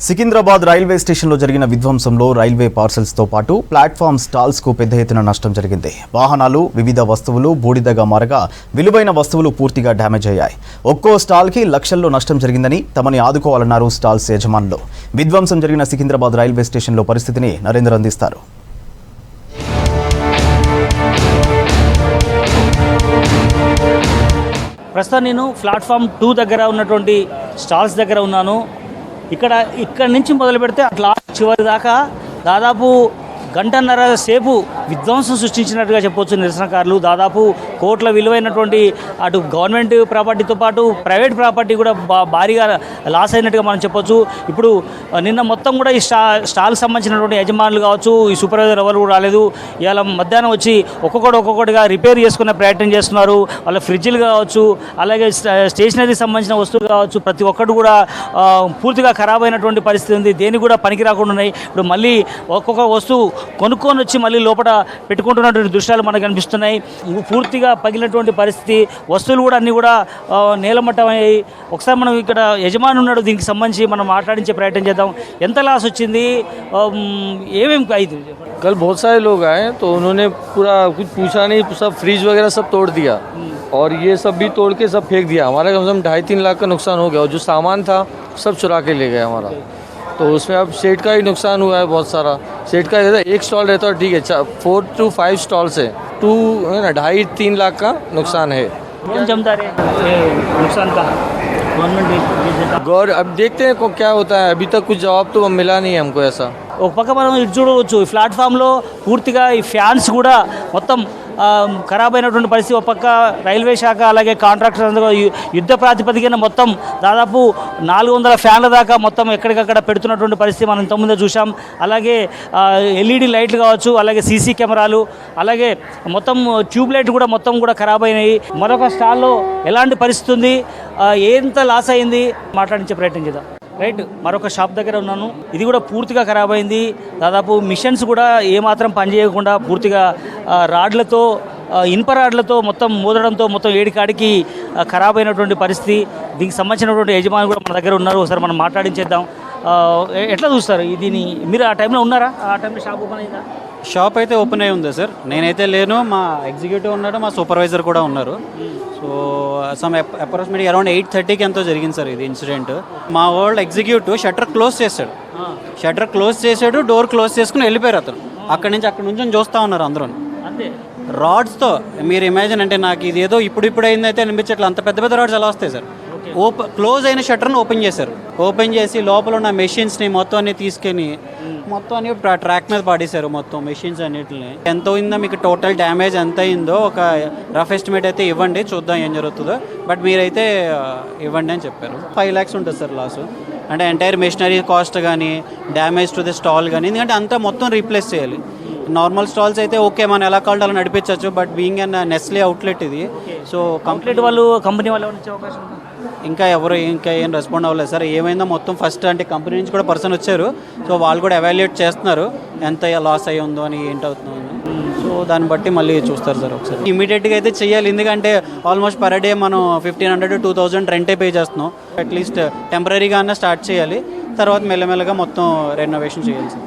Secunderabad railway స్టేషన్లో జరిగిన విధ్వంసంలో railway పార్సల్స్తో పాటు ప్లాట్ఫామ్ స్టాల్స్కు పెద్ద ఎత్తున నష్టం జరిగింది. వాహనాలు, వివిధ వస్తువులు బూడిదగా మారగా విలువైన వస్తువులు పూర్తిగా డ్యామేజ్ అయ్యాయి. ఒక్కో స్టాల్కి లక్షల్లో నష్టం జరిగిందని తమని ఆదుకోవాలన్నారు స్టాల్స్ యజమానులు. విధ్వంసం జరిగిన సికింద్రాబాద్ రైల్వే స్టేషన్లో పరిస్థితిని నరేంద్ర అందిస్తారు. ప్రస్తుతం నేను ప్లాట్ఫామ్ 2 దగ్గర ఉన్నటువంటి స్టాల్స్ దగ్గర ఉన్నాను. ఇక్కడ నుంచి మొదలు పెడితే అట్లా చివరి దాకా దాదాపు గంటన్నర సేపు విధ్వంసం సృష్టించినట్టుగా చెప్పొచ్చు. నిరసనకారులు దాదాపు కోట్ల విలువైనటువంటి అటు గవర్నమెంట్ ప్రాపర్టీతో పాటు ప్రైవేట్ ప్రాపర్టీ కూడా భారీగా లాస్ అయినట్టుగా మనం చెప్పొచ్చు. ఇప్పుడు నిన్న మొత్తం కూడా ఈ స్టాల్కి సంబంధించినటువంటి యజమానులు కావచ్చు, ఈ సూపర్వైజర్ ఎవరు కూడా రాలేదు. ఇవాళ మధ్యాహ్నం వచ్చి ఒక్కొక్కటిగా రిపేర్ చేసుకునే ప్రయత్నం చేస్తున్నారు. వాళ్ళ ఫ్రిడ్జ్లు కావచ్చు, అలాగే స్టేషనరీకి సంబంధించిన వస్తువులు కావచ్చు, ప్రతి ఒక్కటి కూడా పూర్తిగా ఖరాబ్ అయినటువంటి పరిస్థితి ఉంది. దేనికి కూడా పనికి రాకుండా ఉన్నాయి. ఇప్పుడు మళ్ళీ ఒక్కొక్క వస్తువు కొనుక్కొని వచ్చి మళ్ళీ లోపల పెట్టుకుంటున్నటువంటి దృశ్యాలు మనకు కనిపిస్తున్నాయి. పూర్తిగా పగిలినటువంటి పరిస్థితి, వస్తువులు కూడా అన్నీ కూడా నేలమట్టం అయ్యాయి. ఒకసారి మనం ఇక్కడ యజమాని ఉన్నాడు, దీనికి సంబంధించి మనం మాట్లాడించే ప్రయత్నం చేద్దాం. ఎంత లాస్ వచ్చింది, ఏమేమి అయింది? कल बहुत सारे लोग आए तो उन्होंने पूरा कुछ पूछा नहीं, सब फ्रिज वगैरह सब तोड़ दिया और ये सब भी तोड़ के सब फेंक दिया. हमारा कम से कम 2.5-3 लाख का नुकसान हो गया और जो सामान था सब चुरा के ले गए हमारा. तो उसमें अब सेट का ही नुकसान हुआ है बहुत सारा. सेट का रहता है, एक स्टॉल रहता है ठीक है, 4 to 5 स्टॉल्स है, 2.5-3 लाख का नुकसान है. नुकसान का गौर अब देखते हैं क्या होता है. अभी तक कुछ जवाब तो मिला नहीं है हमको ऐसा. ఒక పక్క మనం ఇటు చూడవచ్చు, ఈ ప్లాట్ఫామ్లో పూర్తిగా ఈ ఫ్యాన్స్ కూడా మొత్తం ఖరాబ్ అయినటువంటి పరిస్థితి. ఒక పక్క రైల్వే శాఖ అలాగే కాంట్రాక్టర్స్ యుద్ధ ప్రాతిపదికన మొత్తం దాదాపు 400 ఫ్యాన్ల దాకా మొత్తం ఎక్కడికక్కడ పెడుతున్నటువంటి పరిస్థితి మనం ఇంతకుముందే చూసాం. అలాగే ఎల్ఈడి లైట్లు కావచ్చు, అలాగే సీసీ కెమెరాలు, అలాగే మొత్తం ట్యూబ్ లైట్ కూడా మొత్తం కూడా ఖరాబ్ అయినాయి. మరొక స్టాల్లో ఎలాంటి పరిస్థితి ఉంది, ఎంత లాస్ అయింది మాట్లాడించే ప్రయత్నం చేద్దాం. రైట్, మరొక షాప్ దగ్గర ఉన్నాను. ఇది కూడా పూర్తిగా ఖరాబ్ అయింది. దాదాపు మిషన్స్ కూడా ఏమాత్రం పనిచేయకుండా పూర్తిగా రాడ్లతో, ఇనుప రాడ్లతో మొత్తం మోదడంతో మొత్తం ఏడికాడికి ఖరాబ్ అయినటువంటి పరిస్థితి. దీనికి సంబంధించినటువంటి యజమాని కూడా మన దగ్గర ఉన్నారు. ఒకసారి మనం మాట్లాడించేద్దాం. ఎట్లా చూస్తారు దీన్ని? మీరు ఆ టైంలో ఉన్నారా? ఆ టైంలో షాప్ ఓపెన్ అయిందా? షాప్ అయితే ఓపెన్ అయి ఉంది సార్. నేనైతే లేను, మా ఎగ్జిక్యూటివ్ ఉన్నాడు, మా సూపర్వైజర్ కూడా ఉన్నారు. సో అప్రాక్సిమేట్లీ అరౌండ్ 8:30కి ఎంతో జరిగింది సార్ ఇది ఇన్సిడెంట్. మా వరల్డ్ ఎగ్జిక్యూటివ్ షట్టర్ క్లోజ్ చేశాడు, డోర్ క్లోజ్ చేసుకుని వెళ్ళిపోయారు అతను. అక్కడి నుంచి చూస్తూ ఉన్నారు అందరూ రాడ్స్తో. మీరు ఇమాజిన్, అంటే నాకు ఇది ఏదో ఇప్పుడు అయింది అయితే అనిపించట్లేదు. అంత పెద్ద రాడ్స్ ఎలా వస్తాయి సార్? క్లోజ్ అయిన షట్టర్ని ఓపెన్ చేసి లోపల ఉన్న మెషిన్స్ని మొత్తం అన్ని తీసుకొని మొత్తం అన్ని ట్రాక్ మీద పాడేశారు. మొత్తం మెషిన్స్ అన్నిటిని. ఎంత అయిందో మీకు టోటల్ డ్యామేజ్ ఎంత అయిందో ఒక రఫ్ ఎస్టిమేట్ అయితే ఇవ్వండి, చూద్దాం ఏం జరుగుతుందో. బట్ మీరైతే ఇవ్వండి అని చెప్పారు. 5 lakhs ఉంటుంది సార్ లాస్. అంటే ఎంటైర్ మెషినరీ కాస్ట్ కానీ, డ్యామేజ్ టు ద స్టాల్ కానీ, ఎందుకంటే అంతా మొత్తం రీప్లేస్ చేయాలి. నార్మల్ స్టాల్స్ అయితే ఓకే, మనం ఎలా కావాలంటే అలా నడిపించవచ్చు. But being an Nestle outlet ఇది, సో కంప్లీట్ కంపెనీ వాళ్ళు వచ్చే అవకాశం ఇంకా ఏం రెస్పాండ్ అవ్వలేదు సార్. ఏమైందో మొత్తం ఫస్ట్ అంటే కంపెనీ నుంచి కూడా పర్సన్ వచ్చారు. సో వాళ్ళు కూడా ఎవాల్యుయేట్ చేస్తున్నారు ఎంత లాస్ అయ్యి ఉందో అని, ఏంటవుతుందో. సో దాన్ని బట్టి మళ్ళీ చూస్తారు సార్. ఒకసారి ఇమీడియట్గా అయితే చేయాలి, ఎందుకంటే ఆల్మోస్ట్ పర్ డే మనం 1500 to 2000 రెంటే పే చేస్తున్నాం. అట్లీస్ట్ టెంపరీగా అన్న స్టార్ట్ చేయాలి, తర్వాత మెల్లమెల్లగా మొత్తం రెనోవేషన్ చేయాలి సార్.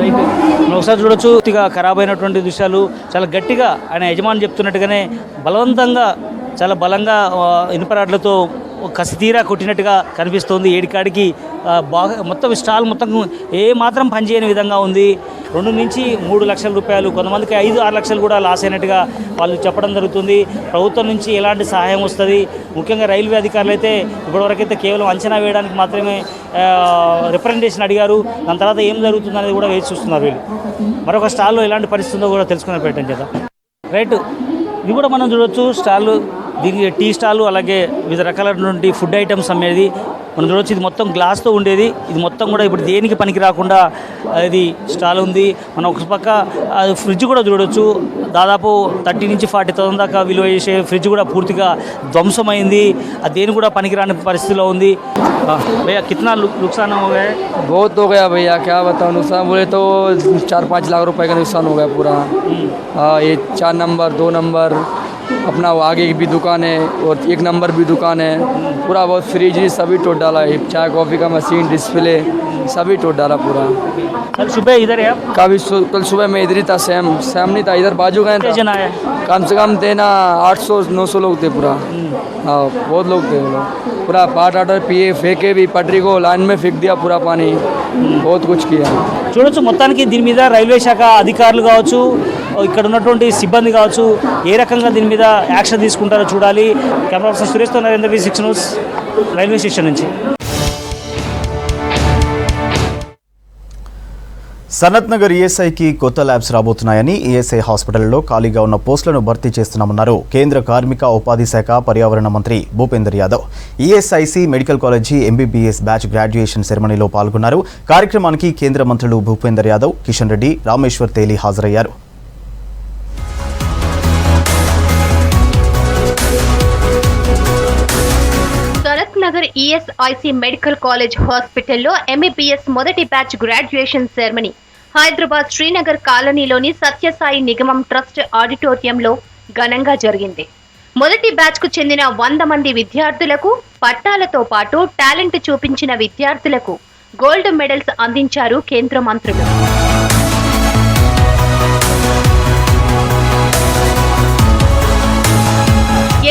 రైట్, మనం ఒకసారి చూడొచ్చు. పూర్తిగా ఖరాబ్ అయినటువంటి దృశ్యాలు. చాలా గట్టిగా ఆయన యజమాని చెప్తున్నట్టుగానే బలవంతంగా, చాలా బలంగా ఇనుపరాడ్లతో కసితీరా కొట్టినట్టుగా కనిపిస్తోంది. ఏడికాడికి బాగా మొత్తం స్టాల్ మొత్తం ఏ మాత్రం పనిచేయని విధంగా ఉంది. 2 నుంచి 3 లక్షల రూపాయలు, కొంతమందికి 5-6 లక్షలు కూడా లాస్ అయినట్టుగా వాళ్ళు చెప్పడం జరుగుతుంది. ప్రభుత్వం నుంచి ఎలాంటి సహాయం వస్తుంది? ముఖ్యంగా రైల్వే అధికారులు అయితే ఇప్పటివరకైతే కేవలం అంచనా వేయడానికి మాత్రమే రిప్రజెంటేషన్ అడిగారు. దాని తర్వాత ఏం జరుగుతుంది అనేది కూడా వేచి చూస్తున్నారు వీళ్ళు. మరొక స్టాల్లో ఎలాంటి పరిస్థితి ఉందో కూడా తెలుసుకునే ప్రయత్నం చేద్దాం. రైట్, ఇది కూడా మనం చూడవచ్చు. స్టాళ్ళు, దీనికి టీ స్టాలు, అలాగే వివిధ రకాలైనటువంటి ఫుడ్ ఐటమ్స్ అమ్మేది మనం చూడవచ్చు. ఇది మొత్తం గ్లాస్తో ఉండేది, ఇది మొత్తం కూడా ఇప్పుడు దేనికి పనికి రాకుండా ఇది స్టాల్ ఉంది. మనం ఒక పక్క ఫ్రిడ్జ్ కూడా చూడవచ్చు. దాదాపు 30 నుంచి 40,000 దాకా విలువ చేసే ఫ్రిడ్జ్ కూడా పూర్తిగా ధ్వంసమైంది. అది దేని కూడా పనికిరాని పరిస్థితిలో ఉంది. भैया कितना नुकसान हो गया? बहुत हो गया भैया, क्या बताऊँ. नुकसान बोले तो 4-5 लाख रुपए का नुकसान हो गया पूरा. हाँ, ये 4 नंबर 2 नंबर अपना वो आगे की भी दुकान है और 1 नंबर भी दुकान है। पूरा बहुत फ्रिज सभी टोट डाला है, चाय कॉफ़ी का मशीन, डिस्प्ले सभी टोट डाला पूरा। कल सुबह इधर है आप? कल सुबह मैं इधर ही था, सैम नहीं था, इधर बाजू गए कितने जन आए? कम से कम थे ना 800-900 लोग थे पूरा। हाँ बहुत लोग थे वो लोग। पूरा पाट आटर पिए, फेंके भी, पटरी को लाइन में फेंक दिया पूरा पानी, बहुत कुछ किया। చూడొచ్చు మొత్తానికి దీని మీద రైల్వే శాఖ అధికారులు కావచ్చు, ఇక్కడ ఉన్నటువంటి సిబ్బంది కావచ్చు, ఏ రకంగా దీని మీద యాక్షన్ తీసుకుంటారో చూడాలి. కెమెరా పర్సన్ సురేష్తో Narendra V6 news railway station నుంచి. సనత్ నగర్ ఈఎస్ఐకి కొత్త ల్యాబ్స్ రాబోతున్నాయని ఈఎస్ఐ హాస్పిటల్లో ఖాళీగా ఉన్న పోస్టులను భర్తీ చేస్తున్నామన్నారు కేంద్ర కార్మిక ఉపాధి శాఖ పర్యావరణ మంత్రి Bhupender Yadav. ESIC medical college MBBS batch graduation సెరమనీలో పాల్గొన్నారు. కార్యక్రమానికి కేంద్ర మంత్రులు భూపేందర్ యాదవ్, కిషన్ రెడ్డి, రామేశ్వర్ తేలి హాజరయ్యారు. నగర్ ఈఎస్ఐసి మెడికల్ కాలేజ్ హాస్పిటల్లో ఎంబీబీఎస్ మొదటి batch graduation ceremony Hyderabad Srinagar కాలనీలోని సత్యసాయి నిగమం ట్రస్ట్ ఆడిటోరియంలో ఘనంగా జరిగింది. మొదటి బ్యాచ్ కు చెందిన 100 మంది విద్యార్థులకు పట్టాలతో పాటు టాలెంట్ చూపించిన విద్యార్థులకు గోల్డ్ మెడల్స్ అందించారు కేంద్ర మంత్రులు.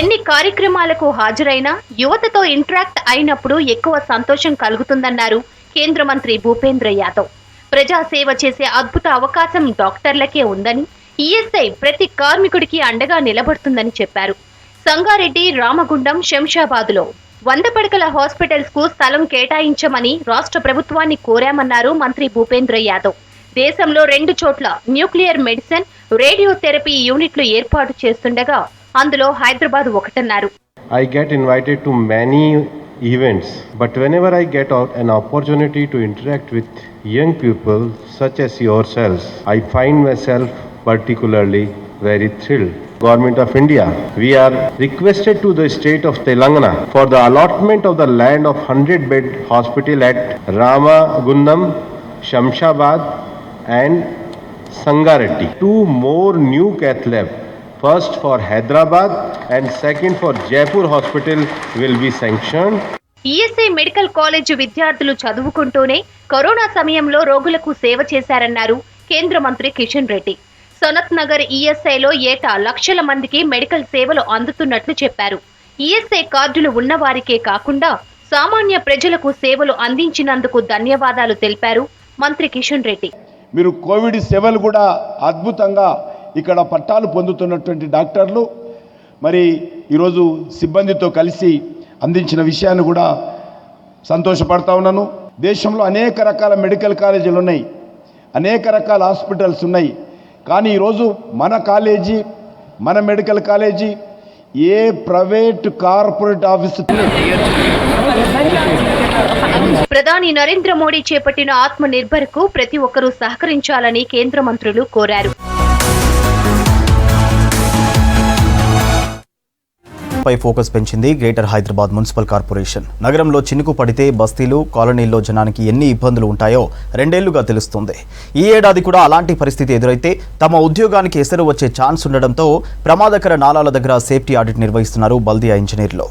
ఎన్ని కార్యక్రమాలకు హాజరైనా యువతతో ఇంటరాక్ట్ అయినప్పుడు ఎక్కువ సంతోషం కలుగుతుందన్నారు కేంద్ర మంత్రి భూపేంద్ర యాదవ్. ప్రజాసేవ చేసే అద్భుత అవకాశం డాక్టర్లకే ఉందని, ఈఎస్ఐ ప్రతి కార్మికుడికి అండగా నిలబడుతుందని చెప్పారు. సంగారెడ్డి, రామగుండం, శంషాబాద్లో 100 పడకల హాస్పిటల్స్ కు స్థలం కేటాయించమని రాష్ట్ర ప్రభుత్వాన్ని కోరామన్నారు మంత్రి భూపేంద్ర యాదవ్. దేశంలో 2 చోట్ల న్యూక్లియర్ మెడిసిన్, రేడియోథెరపీ యూనిట్లు ఏర్పాటు చేస్తుండగా అందులో Hyderabad ఒకటన్నారు. I get invited to many events, but whenever I get an opportunity to interact with young people such as yourselves, I find myself particularly very thrilled. Government of India, we are requested to the state of Telangana for the allotment of the land of 100-bed hospital at Ramagundam, Shamshabad and Sangareddy. 2 more new cath lab, first for Hyderabad and second for Jaipur hospital will be sanctioned. ESI medical college విద్యార్థులు చదువుకుంటూనే corona సమయంలో రోగులకు సేవ చేశారన్నారు కేంద్ర మంత్రి కిషన్ రెడ్డి. సనత్ నగర్ ఈఎస్ఐలో ఏటా లక్షల మందికి మెడికల్ సేవలు అందుతున్నట్లు చెప్పారు. ఈఎస్ఐ కార్డులు ఉన్నవారికే కాకుండా సామాన్య ప్రజలకు సేవలు అందించినందుకు ధన్యవాదాలు తెలిపారు మంత్రి కిషన్ రెడ్డి. మీరు కోవిడ్ సేవలు కూడా అద్భుతంగా ఇక్కడ పట్టాలు పొందుతున్నటువంటి డాక్టర్లు మరి ఈరోజు సిబ్బందితో కలిసి అందించిన విషయాన్ని కూడా సంతోషపడతా ఉన్నాను. దేశంలో అనేక రకాల మెడికల్ కాలేజీలు ఉన్నాయి, అనేక రకాల హాస్పిటల్స్ ఉన్నాయి. కానీ ఈరోజు మన కాలేజీ, మన మెడికల్ కాలేజీ ఏ ప్రైవేట్ కార్పొరేట్ ఆఫీసు. ప్రధాని నరేంద్ర మోడీ చేపట్టిన ఆత్మ నిర్భర్ కు ప్రతి ఒక్కరూ సహకరించాలని కేంద్ర మంత్రులు కోరారు. పై ఫోకస్ పెంచింది గ్రేటర్ హైదరాబాద్ మున్సిపల్ కార్పొరేషన్. నగరంలో చినుకు పడితే బస్తీలు, కాలనీల్లో జనానికి ఎన్ని ఇబ్బందులు ఉంటాయో 2 ఏళ్లుగా తెలుస్తుంది. ఈ ఏడాది కూడా అలాంటి పరిస్థితి ఎదురైతే తమ ఉద్యోగానికి ఎసరు వచ్చే ఛాన్స్ ఉండడంతో ప్రమాదకర నాలాల దగ్గర సేఫ్టీ ఆడిట్ నిర్వహిస్తున్నారు బల్దియా ఇంజనీర్లు.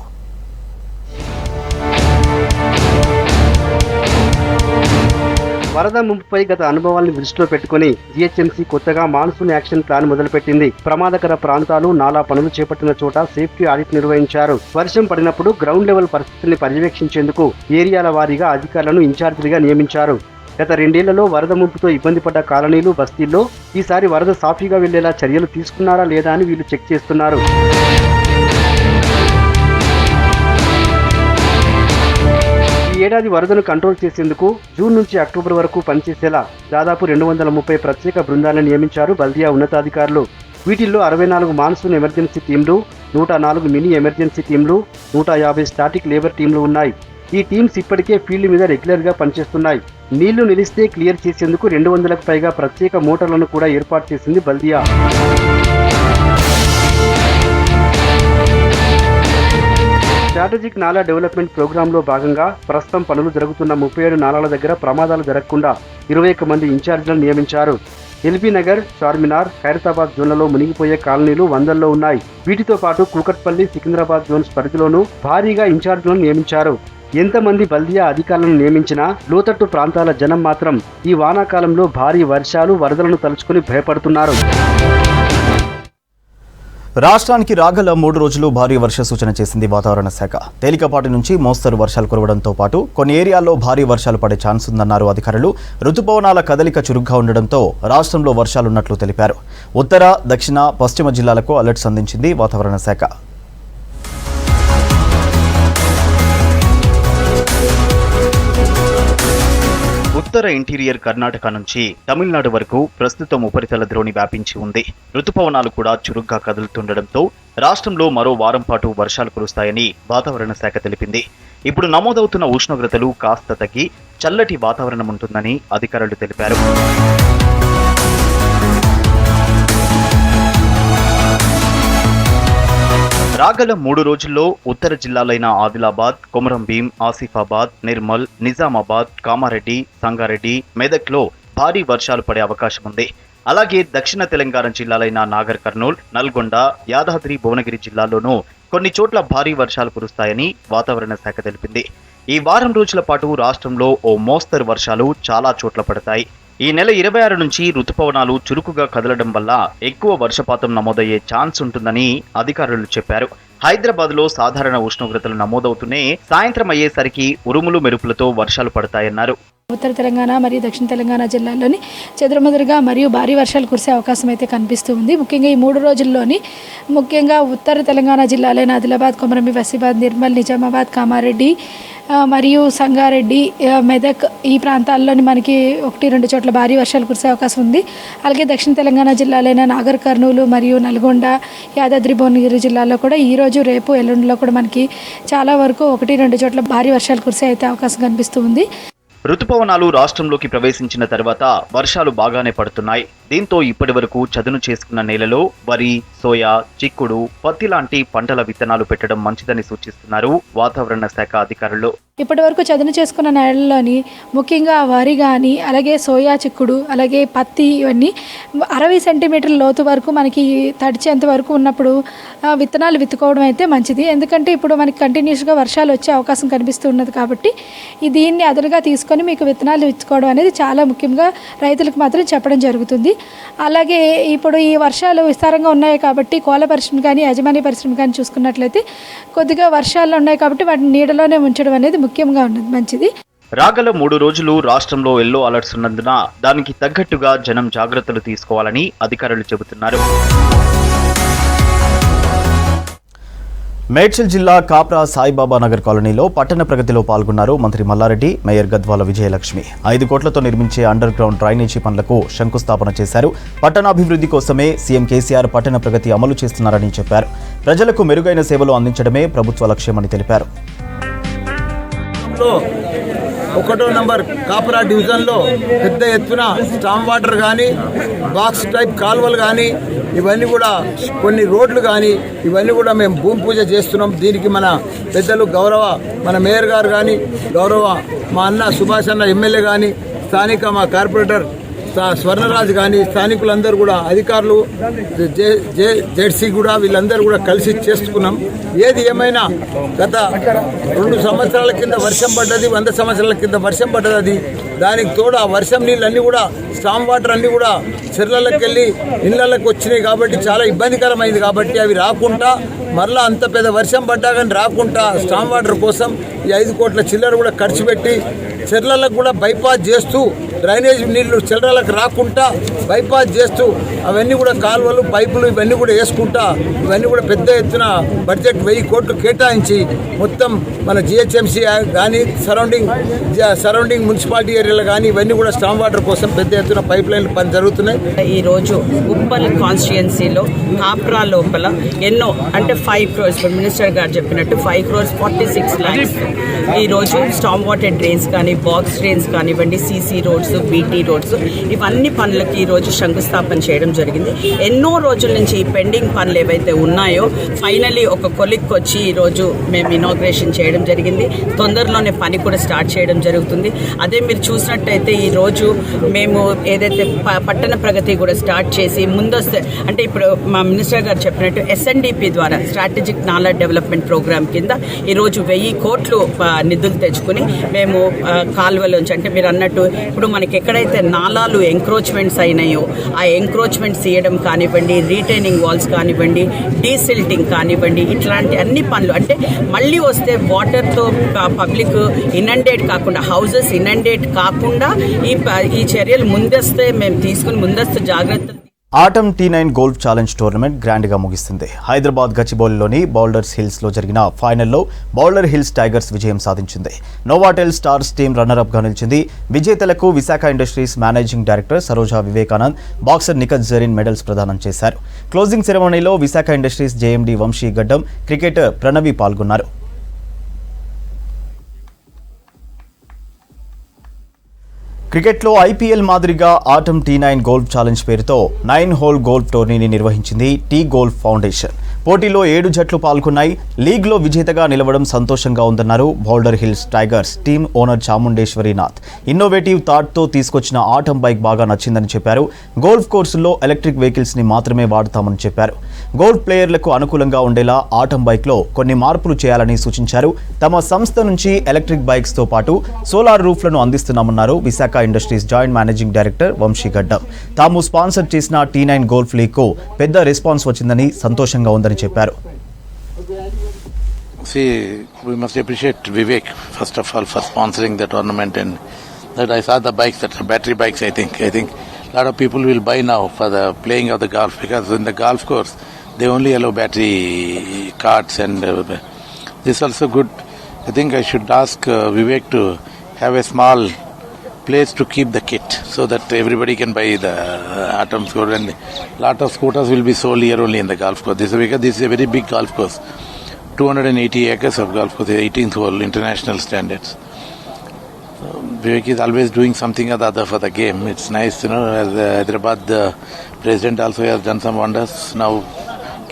వరద ముంపుపై గత అనుభవాలను దృష్టిలో పెట్టుకుని జీహెచ్ఎంసీ కొత్తగా మాన్సూన్ యాక్షన్ ప్లాన్ మొదలుపెట్టింది. ప్రమాదకర ప్రాంతాలు, నాలా పనులు చేపట్టిన చోట సేఫ్టీ ఆడిట్ నిర్వహించారు. వర్షం పడినప్పుడు గ్రౌండ్ లెవెల్ పరిస్థితిని పర్యవేక్షించేందుకు ఏరియాల వారీగా అధికారులను ఇన్ఛార్జీలుగా నియమించారు. గత 2 ఏళ్లలో వరద ముంపుతో ఇబ్బంది పడ్డ కాలనీలు, బస్తీల్లో ఈసారి వరద సాఫీగా వెళ్లేలా చర్యలు తీసుకున్నారా లేదా అని వీళ్ళు చెక్ చేస్తున్నారు. ఈ ఏడాది వరదను కంట్రోల్ చేసేందుకు జూన్ నుంచి అక్టోబర్ వరకు పనిచేసేలా దాదాపు 230 ప్రత్యేక బృందాలను నియమించారు బల్దియా ఉన్నతాధికారులు. వీటిల్లో 64 మాన్సూన్ ఎమర్జెన్సీ టీంలు, 104 మినీ ఎమర్జెన్సీ టీంలు, 150 స్టాటిక్ లేబర్ టీంలు ఉన్నాయి. ఈ టీమ్స్ ఇప్పటికే ఫీల్డ్ మీద రెగ్యులర్గా పనిచేస్తున్నాయి. నీళ్లు నిలిస్తే క్లియర్ చేసేందుకు 200కు పైగా ప్రత్యేక మోటార్లను కూడా ఏర్పాటు చేసింది బల్దియా. స్ట్రాటజిక్ నాలా డెవలప్మెంట్ ప్రోగ్రాంలో భాగంగా ప్రస్తుతం పనులు జరుగుతున్న 37 నాలాల దగ్గర ప్రమాదాలు జరగకుండా 21 మంది ఇన్ఛార్జీలను నియమించారు. ఎల్బీ నగర్, చార్మినార్, ఖైరతాబాద్ జోన్లలో మునిగిపోయే కాలనీలు వందల్లో ఉన్నాయి. వీటితో పాటు కూకట్పల్లి, సికింద్రాబాద్ జోన్స్ పరిధిలోనూ భారీగా ఇన్ఛార్జీలను నియమించారు. ఎంతమంది బల్దియా అధికారులను నియమించినా లోతట్టు ప్రాంతాల జనం మాత్రం ఈ వానాకాలంలో భారీ వర్షాలు, వరదలను తలుచుకుని భయపడుతున్నారు. రాష్ట్రానికి రాగల 3 రోజులు భారీ వర్ష సూచన చేసింది వాతావరణ శాఖ. తేలికపాటి నుంచి మోస్తరు వర్షాలు కురవడంతో పాటు కొన్ని ఏరియాల్లో భారీ వర్షాలు పడే ఛాన్స్ ఉందన్నారు అధికారులు. రుతుపవనాల కదలిక చురుగ్గా ఉండడంతో రాష్ట్రంలో వర్షాలున్నట్లు తెలిపారు. ఉత్తర, దక్షిణ, పశ్చిమ జిల్లాలకు అలర్ట్స్ అందించింది వాతావరణ శాఖ. ఉత్తర ఇంటీరియర్ కర్ణాటక నుంచి తమిళనాడు వరకు ప్రస్తుతం ఉపరితల ద్రోణి వ్యాపించి ఉంది. రుతుపవనాలు కూడా చురుగ్గా కదులుతుండటంతో రాష్ట్రంలో మరో వారం పాటు వర్షాలు కురుస్తాయని వాతావరణ శాఖ తెలిపింది. ఇప్పుడు నమోదవుతున్న ఉష్ణోగ్రతలు కాస్త తగ్గి చల్లటి వాతావరణం ఉంటుందని అధికారులు తెలిపారు. రాగల 3 రోజుల్లో ఉత్తర జిల్లాలైన ఆదిలాబాద్, కొమరం భీం, ఆసిఫాబాద్, నిర్మల్, నిజామాబాద్, కామారెడ్డి, సంగారెడ్డి, మెదక్లో భారీ వర్షాలు పడే అవకాశం ఉంది. అలాగే దక్షిణ తెలంగాణ జిల్లాలైన నాగర్ కర్నూల్, నల్గొండ, యాదాద్రి, భువనగిరి జిల్లాల్లోనూ కొన్ని చోట్ల భారీ వర్షాలు కురుస్తాయని వాతావరణ శాఖ తెలిపింది. ఈ వారం రోజుల పాటు రాష్ట్రంలో ఓ మోస్తరు వర్షాలు చాలా చోట్ల పడతాయి. ఈ నెల 26 నుంచి రుతుపవనాలు చురుకుగా కదలడం వల్ల ఎక్కువ వర్షపాతం నమోదయ్యే ఛాన్స్ ఉంటుందని అధికారులు చెప్పారు. హైదరాబాద్లో సాధారణ ఉష్ణోగ్రతలు నమోదవుతూనే సాయంత్రం అయ్యేసరికి ఉరుములు మెరుపులతో వర్షాలు పడతాయన్నారు. ఉత్తర తెలంగాణ మరియు దక్షిణ తెలంగాణ జిల్లాల్లోని చెదురుమదురుగా మరియు భారీ వర్షాలు కురిసే అవకాశం అయితే కనిపిస్తూ ఉంది. ముఖ్యంగా ఈ 3 రోజుల్లోని ముఖ్యంగా ఉత్తర తెలంగాణ జిల్లాలైన ఆదిలాబాద్, కొమరంభీం, ఆసిఫాబాద్, నిర్మల్, నిజామాబాద్, కామారెడ్డి మరియు సంగారెడ్డి, మెదక్ ఈ ప్రాంతాల్లోని మనకి 1-2 చోట్ల భారీ వర్షాలు కురిసే అవకాశం ఉంది. అలాగే దక్షిణ తెలంగాణ జిల్లాలైన నాగర్ కర్నూలు మరియు నల్గొండ, యాదాద్రి, భువనగిరి జిల్లాల్లో కూడా ఈరోజు, రేపు, ఎల్లుండిలో కూడా మనకి చాలా వరకు 1-2 చోట్ల భారీ వర్షాలు కురిసే అయితే అవకాశం కనిపిస్తూ ఉంది. రుతుపవనాలు రాష్ట్రంలోకి ప్రవేశించిన తర్వాత వర్షాలు బాగానే పడుతున్నాయి. దీంతో ఇప్పటి వరకు చదును చేసుకున్న నేలలో వరి, సోయా, చిక్కుడు, పత్తి లాంటి పంటల విత్తనాలు పెట్టడం మంచిదని సూచిస్తున్నారు వాతావరణ శాఖ అధికారులు. ఇప్పటి వరకు చదును చేసుకున్న నేలల్లోని ముఖ్యంగా వరి కానీ, అలాగే సోయా, చిక్కుడు, అలాగే పత్తి ఇవన్నీ 60 సెంటీమీటర్ల లోతు వరకు మనకి తడిచేంత వరకు ఉన్నప్పుడు విత్తనాలు విత్తుకోవడం అయితే మంచిది. ఎందుకంటే ఇప్పుడు మనకి కంటిన్యూస్గా వర్షాలు వచ్చే అవకాశం కనిపిస్తున్నది కాబట్టి దీన్ని అదనుగా తీసుకొని మీకు విత్తనాలు విత్తుకోవడం అనేది చాలా ముఖ్యంగా రైతులకు మాత్రం చెప్పడం జరుగుతుంది. అలాగే ఇప్పుడు ఈ వర్షాలు విస్తారంగా ఉన్నాయి కాబట్టి కోళ్ళ పరిశ్రమ కానీ, యజమాని పరిశ్రమ కానీ చూసుకున్నట్లయితే కొద్దిగా వర్షాలు ఉన్నాయి కాబట్టి వాటిని నీడలోనే ఉంచడం అనేది ముఖ్యంగా ఉన్నది, మంచిది. రాగల 3 రోజులు రాష్ట్రంలో ఎల్లో అలర్ట్స్ ఉన్నందున దానికి తగ్గట్టుగా జనం జాగ్రత్తలు తీసుకోవాలని అధికారులు చెబుతున్నారు. మేడ్చల్ జిల్లా కాప్రా సాయిబాబా నగర్ కాలనీలో పట్టణ ప్రగతిలో పాల్గొన్నారు మంత్రి మల్లారెడ్డి, మేయర్ గద్వాల విజయలక్ష్మి. 5 కోట్లతో నిర్మించే అండర్ గ్రౌండ్ డ్రైనేజీ పనులకు శంకుస్థాపన చేశారు. పట్టణాభివృద్ధి కోసమే సీఎం కేసీఆర్ పట్టణ ప్రగతి అమలు చేస్తున్నారని చెప్పారు. ప్రజలకు మెరుగైన సేవలు అందించడమే ప్రభుత్వ లక్ష్యమని తెలిపారు. 1వ నంబర్ కాపరా డివిజన్లో పెద్ద ఎత్తున స్టామ్ వాటర్ కానీ, బాక్స్ టైప్ కాలువలు కానీ, ఇవన్నీ కూడా కొన్ని రోడ్లు కానీ ఇవన్నీ కూడా మేము భూమి పూజ చేస్తున్నాం. దీనికి మన పెద్దలు గౌరవ మన మేయర్ గారు కానీ, గౌరవ మా అన్న సుభాష్ అన్న ఎమ్మెల్యే కానీ, స్థానిక మా కార్పొరేటర్ స్వర్ణరాజు కానీ, స్థానికులందరూ కూడా, అధికారులు, జెడ్సీ కూడా వీళ్ళందరూ కూడా కలిసి చేసుకున్నాం. ఏది ఏమైనా గత 2 సంవత్సరాల కింద వర్షం పడ్డది, 100 సంవత్సరాల కింద వర్షం పడ్డది. అది దానికి తోడు ఆ వర్షం నీళ్ళన్నీ కూడా స్టామ్ వాటర్ అన్నీ కూడా చెర్లలోకి వెళ్ళి ఇళ్ళకి వచ్చినాయి కాబట్టి చాలా ఇబ్బందికరమైంది. కాబట్టి అవి రాకుండా మరలా అంత పెద్ద వర్షం పడ్డా కానీ రాకుండా స్టామ్ వాటర్ కోసం ఈ 5 కోట్ల చిల్లర కూడా ఖర్చు పెట్టి చెర్లలకు కూడా బైపాస్ చేస్తూ, డ్రైనేజ్ నీళ్లు చెర్లలకు రాకుండా బైపాస్ చేస్తూ అవన్నీ కూడా కాలువలు, పైపులు ఇవన్నీ కూడా వేసుకుంటా ఇవన్నీ కూడా పెద్ద ఎత్తున బడ్జెట్ 1000 కోట్లు కేటాయించి మొత్తం మన జిహెచ్ఎంసీ కానీ, సరౌండింగ్ మున్సిపాలిటీ ఏరియాలు కానీ ఇవన్నీ కూడా స్టామ్ వాటర్ కోసం పెద్ద ఎత్తున పైప్ లైన్లు పని జరుగుతున్నాయి. ఈరోజు ఉప్పల్ కాన్స్టిట్యుయెన్సీలో కాప్రా లోపల ఎన్నో అంటే 5 crores మినిస్టర్ గారు చెప్పినట్టు 5 crores 46 lakhs ఈరోజు స్టామ్ వాటర్ డ్రైన్స్ కానీ, బాక్స్ డ్రైన్స్ కానివ్వండి, CC roads roads, BT roads, ఇవన్నీ పనులకి ఈరోజు శంకుస్థాపన చేయడం జరిగింది. ఎన్నో రోజుల నుంచి ఈ పెండింగ్ పనులు ఏవైతే ఉన్నాయో ఫైనలీ ఒక కొలిక్కి వచ్చి ఈరోజు మేము ఇనాగ్రేషన్ చేయడం జరిగింది. తొందరలోనే పని కూడా స్టార్ట్ చేయడం జరుగుతుంది. అదే మీరు చూసినట్టయితే ఈరోజు మేము ఏదైతే పట్టణ ప్రగతి కూడా స్టార్ట్ చేసి ముందస్తు అంటే ఇప్పుడు మా మినిస్టర్ గారు చెప్పినట్టు SNDP ద్వారా స్ట్రాటజిక్ నాలా డెవలప్మెంట్ ప్రోగ్రామ్ కింద ఈరోజు 1000 కోట్లు నిధులు తెచ్చుకుని మేము కాలువలోంచి అంటే మీరు అన్నట్టు ఇప్పుడు మనకి ఎక్కడైతే నాలాలు ఎంక్రోచ్మెంట్స్ అయినాయో ఆ ఎంక్రోచ్మెంట్స్ తీయడం కానివ్వండి, రీటైనింగ్ వాల్స్ కానివ్వండి, డీసిల్టింగ్ కానివ్వండి, ఇట్లాంటి అన్ని పనులు అంటే మళ్ళీ వస్తే వాటర్తో పబ్లిక్ ఇనండేట్ కాకుండా, హౌజెస్ ఇనండేట్ కాకుండా ఈ చర్యలు ముందస్తే మేము తీసుకుని ముందస్తు జాగ్రత్తలు. Atom T9 golf challenge tournament గ్రాండ్గా ముగిసింది. హైదరాబాద్ గచ్చిబౌలిలోని బౌల్డర్స్ హిల్స్లో జరిగిన ఫైనల్లో బౌల్డర్ హిల్స్ టైగర్స్ విజయం సాధించింది. నోవాటెల్ స్టార్స్ టీం రన్నరప్గా నిలిచింది. విజేతలకు Visakha Industries managing director Saroja Vivekanand, boxer Nikhat Zareen medals ప్రదానం చేశారు. క్లోజింగ్ సెరమనీలో Visakha Industries JMD Vamsi Gaddam, cricketer Pranavi పాల్గొన్నారు. క్రికెట్లో IPL మాదిరిగా ఆటం T9 గోల్ఫ్ ఛాలెంజ్ పేరుతో 9 హోల్ గోల్ఫ్ టోర్నీని నిర్వహించింది టీ గోల్ఫ్ ఫౌండేషన్. పోటీలో 7 జట్లు పాల్గొన్నాయి. లీగ్లో విజేతగా నిలవడం సంతోషంగా ఉందన్నారు Boulder Hills Tigers team owner Chamundeswarinath. Innovative థాట్తో తీసుకొచ్చిన ఆటం బైక్ బాగా నచ్చిందని చెప్పారు. గోల్ఫ్ కోర్సుల్లో ఎలక్ట్రిక్ వెహికల్స్ని మాత్రమే వాడతామని చెప్పారు. గోల్ఫ్ ప్లేయర్లకు అనుకూలంగా ఉండేలా ఆటం బైక్లో కొన్ని మార్పులు చేయాలని సూచించారు. తమ సంస్థ నుంచి ఎలక్ట్రిక్ బైక్స్తో పాటు సోలార్ రూఫ్లను అందిస్తున్నామన్నారు Visakha Industries joint managing director Vamsi Gaddam. తాము స్పాన్సర్ చేసిన T9 గోల్ఫ్ లీగ్కు పెద్ద రెస్పాన్స్ వచ్చిందని సంతోషంగా ఉందని చెప్పారు. See, we must appreciate Vivek first of all for sponsoring the tournament, and that I saw the bikes, that battery bikes. I think a lot of people will buy now for the playing of the golf, because in the golf course they only allow battery carts, and this is also good. I think I should ask Vivek to have a small place to keep the kit so that everybody can buy the Atom scooter, and lot of scooters will be sold here only in the golf course. This is a very big golf course, 280 acres of golf course, 18th hole international standards. So Vivek is always doing something or the other for the game. It's nice, as Hyderabad the president also has done some wonders. Now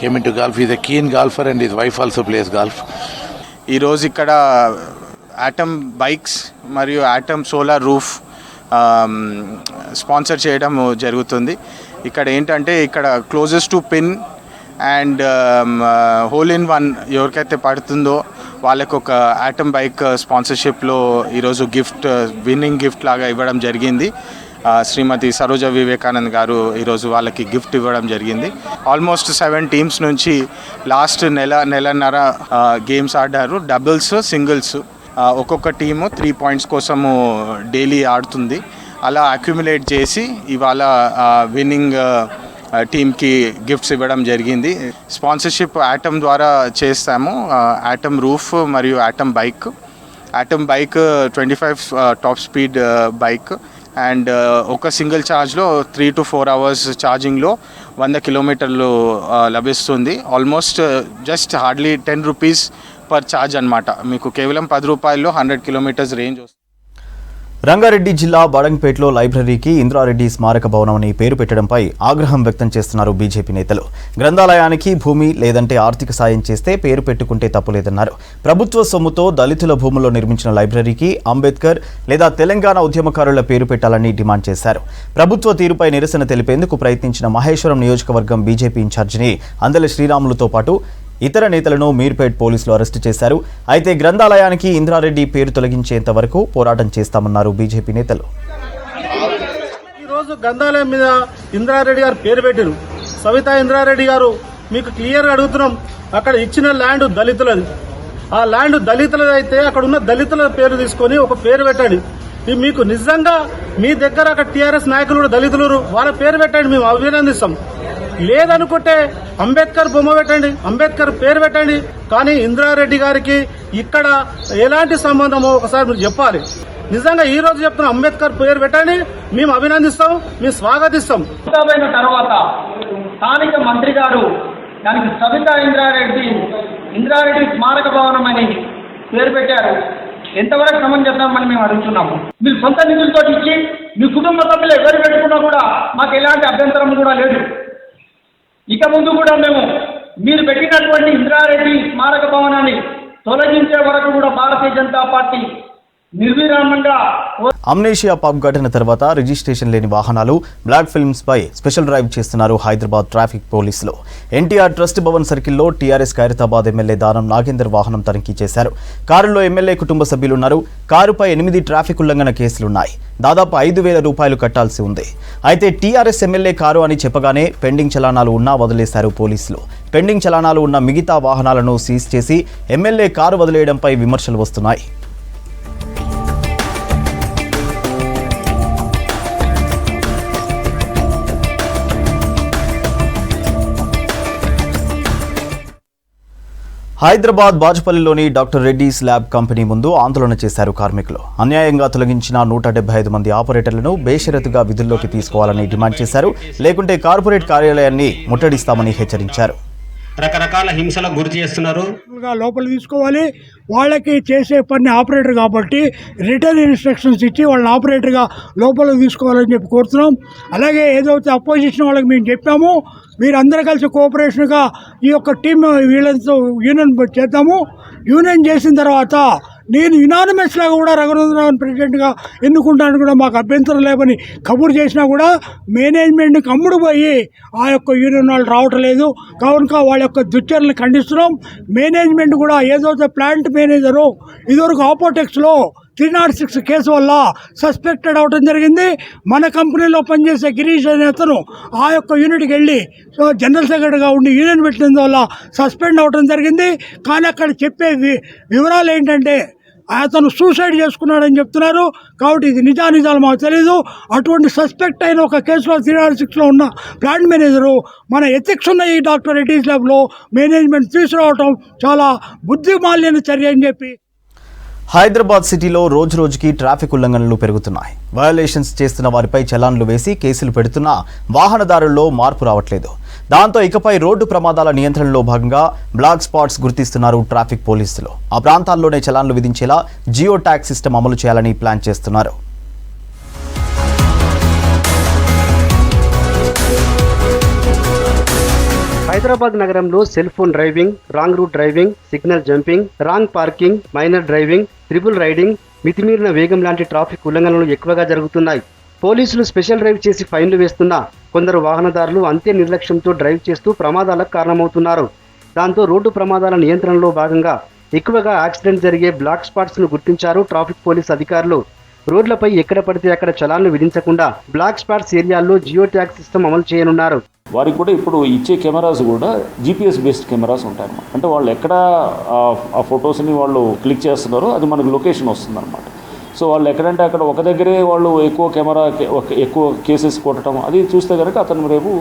came into golf. He's a keen golfer and his wife also plays golf. ఈ రోజు ఇక్కడ atom bikes మరియు atom solar roof sponsor చేయడం జరుగుతుంది. ఇక్కడ ఏంటంటే ఇక్కడ closest to pin and whole in one ఎవరికైతే పడుతుందో వాళ్ళకు ఒక ఆటమ్ బైక్ స్పాన్సర్షిప్లో ఈరోజు విన్నింగ్ గిఫ్ట్ లాగా ఇవ్వడం జరిగింది. శ్రీమతి సరోజా వివేకానంద్ గారు ఈరోజు వాళ్ళకి గిఫ్ట్ ఇవ్వడం జరిగింది. ఆల్మోస్ట్ 7 టీమ్స్ నుంచి లాస్ట్ నెలన్నర గేమ్స్ ఆడారు. డబుల్స్, సింగిల్స్, ఒక్కొక్క టీము 3 పాయింట్స్ కోసము డైలీ ఆడుతుంది. అలా అక్యుములేట్ చేసి ఇవాళ విన్నింగ్ టీమ్కి గిఫ్ట్స్ ఇవ్వడం జరిగింది. స్పాన్సర్షిప్ ఆటమ్ ద్వారా చేస్తాము. ఆటమ్ రూఫ్ మరియు atom bike. Atom bike 25 top speed bike and ఒక సింగిల్ ఛార్జ్లో 3 to 4 hours ఛార్జింగ్లో 100 కిలోమీటర్లు లభిస్తుంది. Almost just hardly 10 rupees per charge అనమాట. మీకు కేవలం 10 రూపాయల్లో 100 కిలోమీటర్స్ రేంజ్ వస్తుంది. రంగారెడ్డి జిల్లా బడంగ్పేటలో లైబ్రరీకి ఇంద్రారెడ్డి స్మారక భవనం అని పేరు పెట్టడంపై ఆగ్రహం వ్యక్తం చేస్తున్నారు బీజేపీ నేతలు. గ్రంథాలయానికి భూమి లేదంటే ఆర్థిక సాయం చేస్తే పేరు పెట్టుకుంటే తప్పులేదన్నారు. ప్రభుత్వ సొమ్ముతో దళితుల భూముల్లో నిర్మించిన లైబ్రరీకి అంబేద్కర్ లేదా తెలంగాణ ఉద్యమకారుల పేరు పెట్టాలని డిమాండ్ చేశారు. ప్రభుత్వ తీరుపై నిరసన తెలిపేందుకు ప్రయత్నించిన మహేశ్వరం నియోజకవర్గం బీజేపీ ఇన్ఛార్జిని అందెల శ్రీరాములుతో పాటు ఇతర నేతలను మీర్పేట్ పోలీసులు అరెస్టు చేశారు. అయితే గ్రంథాలయానికి ఇంద్రారెడ్డి పేరు తొలగించేంత వరకు పోరాటం చేస్తామన్నారు బీజేపీ నేతలు. ఈరోజు గ్రంథాలయం మీద ఇంద్రారెడ్డి గారు పేరు పెట్టారు. సవితా ఇంద్రారెడ్డి గారు, మీకు క్లియర్గా అడుగుతున్నాం, అక్కడ ఇచ్చిన ల్యాండ్ దళితులది. ఆ ల్యాండ్ దళితులది అయితే అక్కడ ఉన్న దళితుల పేరు తీసుకొని ఒక పేరు పెట్టండి. మీకు నిజంగా మీ దగ్గర అక్కడ టీఆర్ఎస్ నాయకులు కూడా దళితులు, వాళ్ళ పేరు పెట్టండి, మేము అభినందిస్తాం. లేదనుకుంటే అంబేద్కర్ బొమ్మ పెట్టండి, అంబేద్కర్ పేరు పెట్టండి. కానీ ఇంద్రారెడ్డి గారికి ఇక్కడ ఎలాంటి సంబంధమో ఒకసారి మీరు చెప్పాలి. నిజంగా ఈ రోజు చెప్తున్న అంబేద్కర్ పేరు పెట్టండి, మేము అభినందిస్తాం, మేము స్వాగతిస్తాం. తర్వాత స్థానిక మంత్రి గారు దానికి సవితా ఇంద్రారెడ్డి స్మారక భవనం అని పేరు పెట్టారు. ఎంతవరకు సమంజసమని మేము అడుగుతున్నాము. మీరు సొంత నిధులతో ఇచ్చి మీ కుటుంబ సభ్యులు ఎవరు పెట్టుకున్నా కూడా మాకు ఎలాంటి అభ్యంతరం కూడా లేదు. ఇక ముందు కూడా మేము మీరు పెట్టినటువంటి ఇంద్రారెడ్డి స్మారక భవనాన్ని తొలగించే వరకు కూడా భారతీయ జనతా పార్టీ నిర్విరామంగా. అమ్నేషియా పబ్ ఘటన తర్వాత రిజిస్ట్రేషన్ లేని వాహనాలు, బ్లాక్ ఫిల్మ్స్ పై స్పెషల్ డ్రైవ్ చేస్తున్నారు హైదరాబాద్ ట్రాఫిక్ పోలీసులు. ఎన్టీఆర్ ట్రస్ట్ భవన్ సర్కిల్లో టీఆర్ఎస్ ఖైరతాబాద్ ఎమ్మెల్యే దానం నాగేందర్ వాహనం తనిఖీ చేశారు. కారులో ఎమ్మెల్యే కుటుంబ సభ్యులున్నారు. కారుపై 8 ట్రాఫిక్ ఉల్లంఘన కేసులున్నాయి. దాదాపు 5,000 రూపాయలు కట్టాల్సి ఉంది. అయితే టీఆర్ఎస్ ఎమ్మెల్యే కారు అని చెప్పగానే పెండింగ్ చలానాలు ఉన్నా వదిలేశారు పోలీసులు. పెండింగ్ చలానాలు ఉన్న మిగతా వాహనాలను సీజ్ చేసి ఎమ్మెల్యే కారు వదిలేయడంపై విమర్శలు వస్తున్నాయి. హైదరాబాద్ బాజ్పల్లిలోని డాక్టర్ రెడ్డీస్ ల్యాబ్ కంపెనీ ముందు ఆందోళన చేశారు కార్మికులు. అన్యాయంగా తొలగించిన 175 మంది ఆపరేటర్లను బేషరతుగా విధుల్లోకి తీసుకోవాలని డిమాండ్ చేశారు. లేకుంటే కార్పొరేట్ కార్యాలయాన్ని ముట్టడిస్తామని హెచ్చరించారు. రకరకాల హింసలకు గురి చేస్తున్నారు. లోపల తీసుకోవాలి. వాళ్ళకి చేసే పని ఆపరేటర్ కాబట్టి రిటర్న్ ఇన్స్ట్రక్షన్స్ ఇచ్చి వాళ్ళని ఆపరేటర్గా లోపలికి తీసుకోవాలని చెప్పి కోరుతున్నాం. అలాగే ఏదైతే అపోజిషన్ వాళ్ళకి మేము చెప్పామో మీరు అందరూ కలిసి కోఆపరేషన్గా ఈ యొక్క టీం వీళ్ళతో యూనియన్ చేద్దాము. యూనియన్ చేసిన తర్వాత నేను యునానిమస్ లాగా కూడా రఘునందన్ ప్రెసిడెంట్గా ఎన్నుకుంటాను కూడా మాకు అభ్యంతరం లేవని కబురు చేసినా కూడా మేనేజ్మెంట్కి అమ్ముడు పోయి ఆ యొక్క యూనియన్ వాళ్ళు రావటం లేదు. కనుక వాళ్ళ యొక్క దుశ్చర్యలను ఖండిస్తున్నాం. మేనేజ్మెంట్ కూడా ఏదైతే ప్లాంట్ మేనేజరు ఇదివరకు ఆపోటెక్స్లో 306 కేసు వల్ల సస్పెక్టెడ్ అవడం జరిగింది. మన కంపెనీలో పనిచేసే గిరీష్ అనే అతను ఆ యొక్క యూనిట్కి వెళ్ళి జనరల్ సెక్రటరీగా ఉండి యూనియన్ పెట్టినందువల్ల సస్పెండ్ అవడం జరిగింది. కానీ అక్కడ చెప్పే వివరాలు ఏంటంటే అతను సూసైడ్ చేసుకున్నాడని చెప్తున్నారు. కాబట్టి ఇది నిజాలు మాకు తెలీదు. అటువంటి సస్పెక్ట్ అయిన ఒక కేసులో 306లో ఉన్న ప్లాంట్ మేనేజరు మన ఎథిక్స్ ఉన్న ఈ డాక్టర్ రెడ్డీస్ ల్యాబ్లో మేనేజ్మెంట్ తీసుకురావటం చాలా బుద్ధిమాల్యన చర్య అని చెప్పి. హైదరాబాద్ సిటీలో రోజురోజుకి ట్రాఫిక్ ఉల్లంఘనలు పెరుగుతున్నాయి. వయోలేషన్స్ చేస్తున్న వారిపై చలాన్లు వేసి కేసులు పెడుతున్నా వాహనదారుల్లో మార్పు రావట్లేదు. దాంతో ఇకపై రోడ్డు ప్రమాదాల నియంత్రణలో భాగంగా బ్లాక్ స్పాట్స్ గుర్తిస్తున్నారు ట్రాఫిక్ పోలీసులు. ఆ ప్రాంతాల్లోనే చలాన్లు విధించేలా జియో ట్యాగ్ సిస్టమ్ అమలు చేయాలని ప్లాన్ చేస్తున్నారు. హైదరాబాద్ నగరంలో cell phone driving, wrong route driving, signal jumping, wrong parking, minor driving, triple riding, మితిమీరిన వేగం లాంటి ట్రాఫిక్ ఉల్లంఘనలు ఎక్కువగా జరుగుతున్నాయి. పోలీసులు స్పెషల్ డ్రైవ్ చేసి ఫైన్లు వేస్తున్నా కొందరు వాహనదారులు అంతే నిర్లక్ష్యంతో డ్రైవ్ చేస్తూ ప్రమాదాలకు కారణమవుతున్నారు. దాంతో రోడ్డు ప్రమాదాల నియంత్రణలో భాగంగా ఎక్కువగా యాక్సిడెంట్ జరిగే బ్లాక్ స్పాట్స్ ను గుర్తించారు ట్రాఫిక్ పోలీస్ అధికారులు. రోడ్లపై ఎక్కడ పడితే అక్కడ చలాన్లు విధించకుండా బ్లాక్ స్పాట్స్ ఏరియాల్లో జియో ట్యాగ్ సిస్టమ్ అమలు చేయనున్నారు. వారికి కూడా ఇప్పుడు ఇచ్చే కెమెరాస్ కూడా జీపీఎస్ బేస్డ్ కెమెరాస్ ఉంటాయన్నమాట. అంటే వాళ్ళు ఎక్కడ ఆ ఫొటోస్ని వాళ్ళు క్లిక్ చేస్తున్నారో అది మనకు లొకేషన్ వస్తుందన్నమాట. సో వాళ్ళు ఎక్కడంటే అక్కడ ఒక దగ్గరే వాళ్ళు ఎక్కువ కేసెస్ కొట్టడం అది చూస్తే కనుక అతను రేపు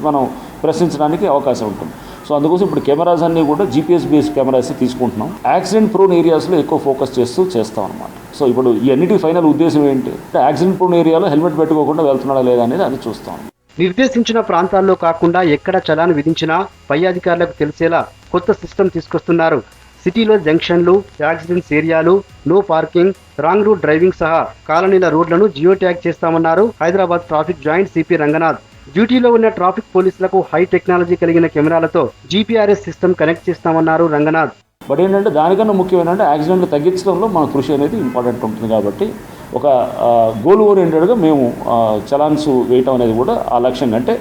మనం ప్రశ్నించడానికి అవకాశం ఉంటుంది. సో అందుకోసం ఇప్పుడు కెమెరాస్ అన్నీ కూడా జీపీఎస్ బేస్డ్ కెమెరాస్ తీసుకుంటున్నాం. యాక్సిడెంట్ ప్రోన్ ఏరియాస్లో ఎక్కువ ఫోకస్ చేస్తాం అనమాట. సో ఇప్పుడు ఈ అన్నిటి ఫైనల్ ఉద్దేశం ఏంటి అంటే యాక్సిడెంట్ ప్రోన్ ఏరియాలో హెల్మెట్ పెట్టుకోకుండా వెళ్తున్నాడా లేదా అనేది అది చూస్తాం. నిర్దేశించిన ప్రాంతాల్లో కాకుండా ఎక్కడ చలాన్ విధించినా పై అధికారులకు తెలిసేలా కొత్త సిస్టమ్ తీసుకొస్తున్నారు. సిటీలో జంక్షన్లు, యాక్సిడెంట్స్ ఏరియాలు, no parking, wrong route driving సహా కాలనీల రోడ్లను జియో ట్యాగ్ చేస్తామన్నారు Hyderabad traffic joint CP Ranganath. డ్యూటీలో ఉన్న ట్రాఫిక్ పోలీసులకు హై టెక్నాలజీ కలిగిన కెమెరాలతో జీపీఆర్ఎస్ సిస్టమ్ కనెక్ట్ చేస్తామన్నారు రంగనాథ్. బట్ ఏంటంటే దానికన్నా ముఖ్యం ఏంటంటే యాక్సిడెంట్లు తగ్గించడంలో మన కృషి అనేది ఇంపార్టెంట్ ఉంటుంది. కాబట్టి ఒక గోల్ ఓరియంటెడ్గా మేము చలాన్స్ వేయటం అనేది కూడా ఆ లక్ష్యం. అంటే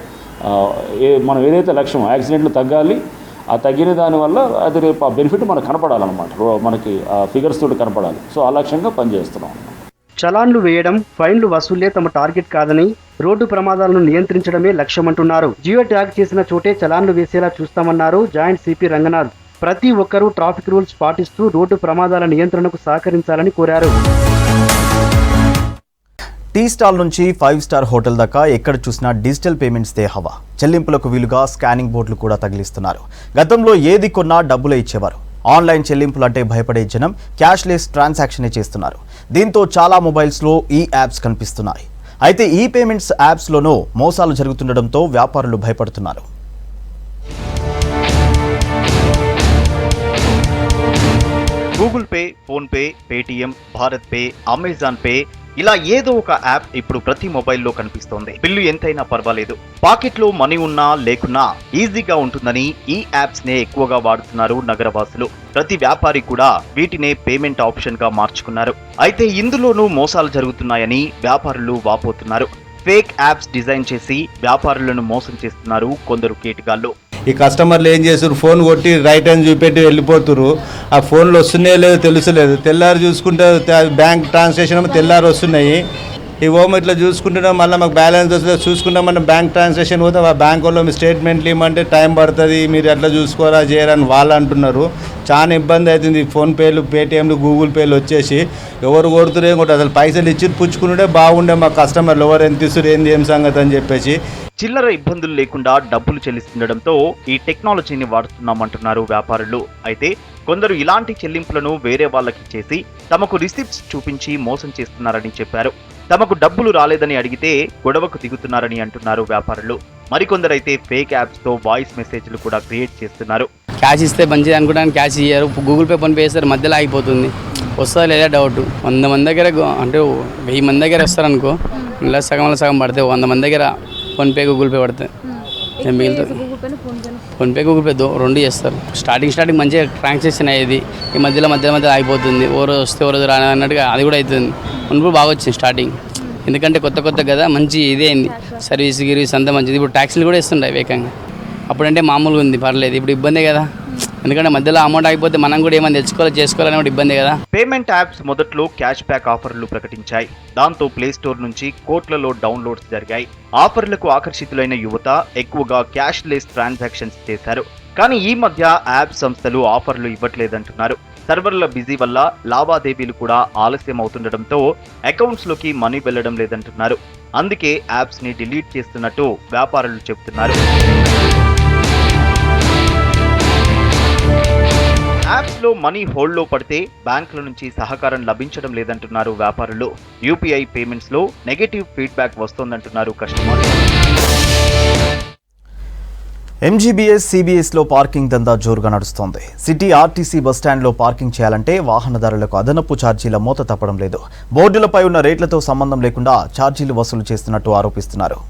మనం ఏదైతే లక్ష్యం యాక్సిడెంట్లు తగ్గాలి, ఆ తగ్గిన దానివల్ల అది రేపు ఆ బెనిఫిట్ మనకు కనపడాలన్నమాట, మనకి ఆ ఫిగర్స్ తోటి కనపడాలి. సో ఆ లక్ష్యంగా పనిచేస్తున్నాం. చలాన్లు వేయడం, ఫైన్లు వసూలే తమ టార్గెట్ కాదని, రోడ్డు ప్రమాదాలను నియంత్రించడమే లక్ష్యమంటున్నారు. జియో ట్యాగ్ చేసిన చోటే చలాన్లు వేసేలా చూస్తామన్నారు జాయింట్ సిపి రంగనాథ్. ప్రతి ఒక్కరూ ట్రాఫిక్ రూల్స్ పాటిస్తూ రోడ్డు ప్రమాదాల నియంత్రణకు సహకరించాలని కోరారు. టీ స్టాల్ నుంచి 5 స్టార్ హోటల్ దాకా ఎక్కడ చూసినా డిజిటల్ పేమెంట్స్ దే హవా. చెల్లింపులకు వీలుగా స్కానింగ్ బోర్డులు కూడా తగిలిస్తున్నారు. గతంలో ఏది కొన్నా డబ్బులే ఇచ్చేవారు. ఆన్లైన్ చెల్లింపులంటే భయపడే జనం క్యాష్లెస్ ట్రాన్సాక్షనే చేస్తున్నారు. దీంతో చాలా మొబైల్స్లో ఈ యాప్స్ కనిపిస్తున్నాయి. అయితే ఈ పేమెంట్స్ యాప్స్లోనూ మోసాలు జరుగుతుండటంతో వ్యాపారులు భయపడుతున్నారు. Google Pay, phone pay, Paytm, Bharat pay, Amazon pay, ఇలా ఏదో ఒక యాప్ ఇప్పుడు ప్రతి మొబైల్లో కనిపిస్తోంది. బిల్లు ఎంతైనా పర్వాలేదు, పాకెట్లో మనీ ఉన్నా లేకున్నా ఈజీగా ఉంటుందని ఈ యాప్స్ నే ఎక్కువగా వాడుతున్నారు నగరవాసులు. ప్రతి వ్యాపారి కూడా వీటినే పేమెంట్ ఆప్షన్ గా మార్చుకున్నారు. అయితే ఇందులోనూ మోసాలు జరుగుతున్నాయని వ్యాపారులు వాపోతున్నారు. ఫేక్ యాప్స్ డిజైన్ చేసి వ్యాపారులను మోసం చేస్తున్నారు కొందరు కేటగాళ్లు. ఈ కస్టమర్లు ఏం చేస్తారు, ఫోన్ కొట్టి రైట్ హ్యాండ్ చూపెట్టి వెళ్ళిపోతున్నారు. ఆ ఫోన్లు వస్తున్నాయో లేదో తెలుసలేదు. తెల్లారి చూసుకుంటే బ్యాంక్ ట్రాన్సాక్షన్ తెల్లారి వస్తున్నాయి. ఈ హోమ్ ఇట్లా చూసుకుంటున్నాం, మళ్ళీ మాకు బ్యాలెన్స్ వస్తుంది చూసుకుంటాం. మనం బ్యాంక్ ట్రాన్సాక్షన్ పోతే ఆ బ్యాంక్ వాళ్ళు మీ స్టేట్మెంట్లు ఇవ్వమంటే టైం పడుతుంది, మీరు ఎట్లా చూసుకోరా చేయరని వాళ్ళు అంటున్నారు. చాలా ఇబ్బంది అవుతుంది. ఫోన్పేలు, పేటిఎంలు, గూగుల్ పేలు వచ్చేసి ఎవరు కొడుతురే కొట్టు, అసలు పైసలు ఇచ్చి పుచ్చుకుంటే బాగుండే మా కస్టమర్లు ఎవరు ఎంత ఇస్తారు ఏంది ఏం సంగతి అని చెప్పేసి. చిల్లర ఇబ్బందులు లేకుండా డబ్బులు చెల్లిస్తుండడంతో ఈ టెక్నాలజీని వాడుతున్నామంటున్నారు వ్యాపారులు. అయితే కొందరు ఇలాంటి చెల్లింపులను వేరే వాళ్ళకి చేసి తమకు రిసిప్ట్స్ చూపించి మోసం చేస్తున్నారని చెప్పారు. తమకు డబ్బులు రాలేదని అడిగితే గొడవకు దిగుతున్నారని అంటున్నారు వ్యాపారులు. మరికొందరైతే ఫేక్ యాప్స్ తో వాయిస్ మెసేజ్లు కూడా క్రియేట్ చేస్తున్నారు. క్యాష్ ఇస్తే మంచిది అనుకోవడానికి క్యాష్ ఇయ్యారు, గూగుల్ పే ఫోన్ పే చేస్తారు, మధ్యలో ఆగిపోతుంది. వస్తుందా లేదా డౌట్. 100 మంది దగ్గర అంటే 1000 మంది దగ్గర వస్తారనుకో, ఇలా సగంలో సగం పడితే 100 మంది దగ్గర ఫోన్పే గూగుల్ పే పడితే మిగులుతుంది. ఫోన్పే గూగుల్ పే రెండు చేస్తారు. స్టార్టింగ్ మంచిగా ట్రాన్సాక్షన్ అయ్యేది, ఈ మధ్యలో అయిపోతుంది. ఓ రోజు వస్తే ఓ రోజు రాని అన్నట్టుగా అది కూడా అవుతుంది. మునుపు బాగా వచ్చింది స్టార్టింగ్, ఎందుకంటే కొత్త కదా మంచి ఇదే అయింది. సర్వీస్ అంతా మంచిది. ఇప్పుడు ట్యాక్సీలు కూడా ఇస్తుంటాయి వేగంగా. అప్పుడంటే మామూలుగా ఉంది, పర్లేదు. ఇప్పుడు ఇబ్బందే కదా, ఎందుకంటే మధ్యలో అమౌంట్ అయిపోతే మనం కూడా ఏమైనా చేసుకోవాలని కూడా ఇబ్బంది కదా. పేమెంట్ యాప్స్ మొదట్లో క్యాష్ బ్యాక్ ఆఫర్లు ప్రకటించాయి. దాంతో ప్లే స్టోర్ నుంచి కోట్లలో డౌన్లోడ్స్ జరిగాయి. ఆఫర్లకు ఆకర్షితులైన యువత ఎక్కువగా క్యాష్ లెస్ ట్రాన్సాక్షన్స్ చేశారు. కానీ ఈ మధ్య యాప్ సంస్థలు ఆఫర్లు ఇవ్వట్లేదంటున్నారు. సర్వర్ల బిజీ వల్ల లావాదేవీలు కూడా ఆలస్యం అవుతుండటంతో అకౌంట్స్ లోకి మనీ వెళ్లడం లేదంటున్నారు. అందుకే యాప్స్ ని డిలీట్ చేస్తున్నట్టు వ్యాపారులు చెబుతున్నారు. యాప్స్ లో మనీ హోల్డ్ లో పడితే బ్యాంకుల నుంచి సహకారం లభించడం లేదంటున్నారు వ్యాపారులు. యూపీఐ పేమెంట్స్ లో నెగటివ్ ఫీడ్బ్యాక్ వస్తోందంటున్నారు కస్టమర్లు. ఎంజీబీఎస్, సిబిఎస్ లో పార్కింగ్ దందా జోరుగా నడుస్తోంది. సిటీ ఆర్టీసీ బస్టాండ్ లో పార్కింగ్ చేయాలంటే వాహనదారులకు అదనపు ఛార్జీల మోత తప్పడం లేదు. బోర్డులపై ఉన్న రేట్లతో సంబంధం లేకుండా ఛార్జీలు వసూలు చేస్తున్నట్టు ఆరోపిస్తున్నారు.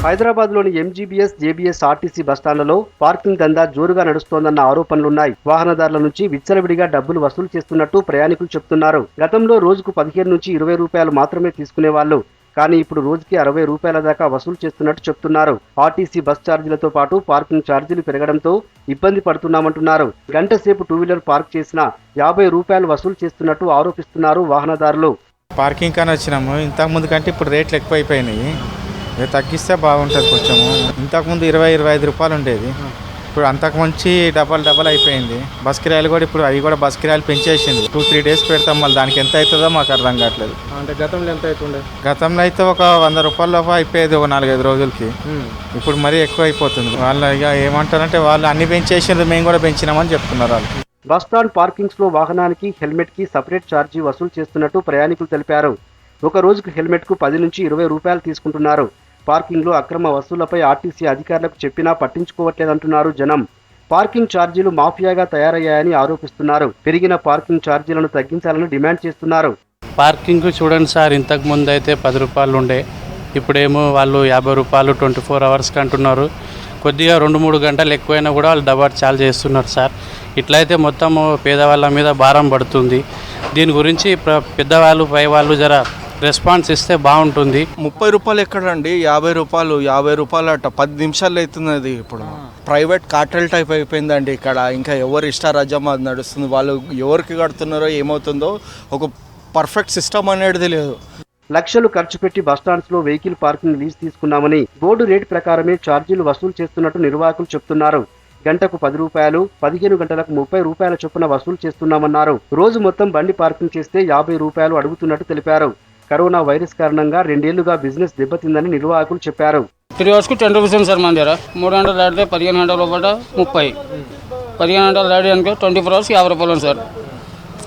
హైదరాబాద్లోని ఎంజీబీఎస్, జేబీఎస్ ఆర్టీసీ బస్టాండ్లలో పార్కింగ్ దందా జోరుగా నడుస్తోందన్న ఆరోపణలున్నాయి. వాహనదారుల నుంచి విచ్చలవిడిగా డబ్బులు వసూలు చేస్తున్నట్టు ప్రయాణికులు చెప్తున్నారు. గతంలో రోజుకు 15 నుంచి 20 రూపాయలు మాత్రమే తీసుకునేవాళ్లు, కానీ ఇప్పుడు రోజుకి 60 రూపాయల దాకా వసూలు చేస్తున్నట్టు చెప్తున్నారు. ఆర్టీసీ బస్ ఛార్జీలతో పాటు పార్కింగ్ ఛార్జీలు పెరగడంతో ఇబ్బంది పడుతున్నామంటున్నారు. గంట సేపు 2 వీలర్ పార్క్ చేసినా 50 రూపాయలు వసూలు చేస్తున్నట్టు ఆరోపిస్తున్నారు వాహనదారులు. పార్కింగ్ కానీ వచ్చినాము, ఇంతకుముందు కంటే ఇప్పుడు రేట్లు ఎక్కువైపోయినాయి. తగ్గిస్తే బాగుంటుంది కొంచెము. ఇంతకుముందు 20-25 రూపాయలు ఉండేది, ఇప్పుడు అంతకు మంచి డబల్ అయిపోయింది. బస్ కిరాయిలు కూడా ఇప్పుడు అవి కూడా బస్ కిరాయిలు పెంచేసింది. 2-3 డేస్ పెడతాం, మళ్ళీ దానికి ఎంత అవుతుందో మాకు అర్థం కావట్లేదు. అంటే గతంలో ఎంత అవుతుండే? గతంలో అయితే ఒక 100 రూపాయల అయిపోయేది ఒక 4-5 రోజులకి. ఇప్పుడు మరీ ఎక్కువ అయిపోతుంది. వాళ్ళు ఇక ఏమంటారంటే వాళ్ళు అన్ని పెంచేసిండ్రు, మేము కూడా పెంచినామని చెప్తున్నారు వాళ్ళు. బస్టాండ్ పార్కింగ్స్ లో వాహనానికి హెల్మెట్ కి సపరేట్ ఛార్జీ వసూలు చేస్తున్నట్టు ప్రయాణికులు తెలిపారు. ఒక రోజుకు హెల్మెట్ కు 10 నుంచి 20 రూపాయలు తీసుకుంటున్నారు. పార్కింగ్ లో అక్రమ వసూళ్లపై ఆర్టీసీ అధికారులకు చెప్పినా పట్టించుకోవట్లేదంటున్నారు జనం. పార్కింగ్ ఛార్జీలు మాఫియాగా తయారయ్యాయని ఆరోపిస్తున్నారు. పెరిగిన పార్కింగ్ ఛార్జీలను తగ్గించాలని డిమాండ్ చేస్తున్నారు. పార్కింగ్ చూడండి సార్, ఇంతకు ముందు అయితే 10 రూపాయలు ఉండే, ఇప్పుడేమో వాళ్ళు 50 రూపాయలు 24 అవర్స్కి అంటున్నారు. కొద్దిగా 2-3 గంటలు ఎక్కువైనా కూడా వాళ్ళు డబల్ ఛార్జ్ చేస్తున్నారు సార్. ఇట్లయితే మొత్తం పేదవాళ్ళ మీద భారం పడుతుంది. దీని గురించి పెద్దవాళ్ళు పైవాళ్ళు జర రెస్పాన్స్ ఇస్తే బాగుంటుంది. 30 రూపాయలు ఎక్కడండి, 50 రూపాయలు అట 10 నిమిషాలు అవుతున్నది. ఇప్పుడు ప్రైవేట్ కార్టెల్ టైప్ అయిపోయిందండి ఇక్కడ. ఇంకా ఎవరు ఇష్టారాజ్యం అది నడుస్తుంది. వాళ్ళు ఎవరికి కడుతున్నారో ఏమవుతుందో ఒక పర్ఫెక్ట్ సిస్టమ్ అనేది లేదు. లక్షలు ఖర్చు పెట్టి బస్టాండ్స్ లో వెహికల్ పార్కింగ్ లీజ్ తీసుకున్నామని బోర్డు రేటు ప్రకారమే ఛార్జీలు వసూలు చేస్తున్నట్టు నిర్వాహకులు చెప్తున్నారు. గంటకు 10 రూపాయలు, 15 గంటలకు 30 రూపాయల చొప్పున వసూలు చేస్తున్నామన్నారు. రోజు మొత్తం బండి పార్కింగ్ చేస్తే 50 రూపాయలు అడుగుతున్నట్టు తెలిపారు. కరోనా వైరస్ కారణంగా 2 ఏళ్లుగా బిజినెస్ దెబ్బతిందని నిర్వాహకులు చెప్పారు. 3 అవర్స్కి 10 రూపీస్ ఉంది సార్ మన దగ్గర. 3 గంటలు దాటితే 15 గంటల లోపల 30, 15 గంటలు దాటి అనుకో 24 అవర్స్కి 50 రూపాయలు ఉంది సార్.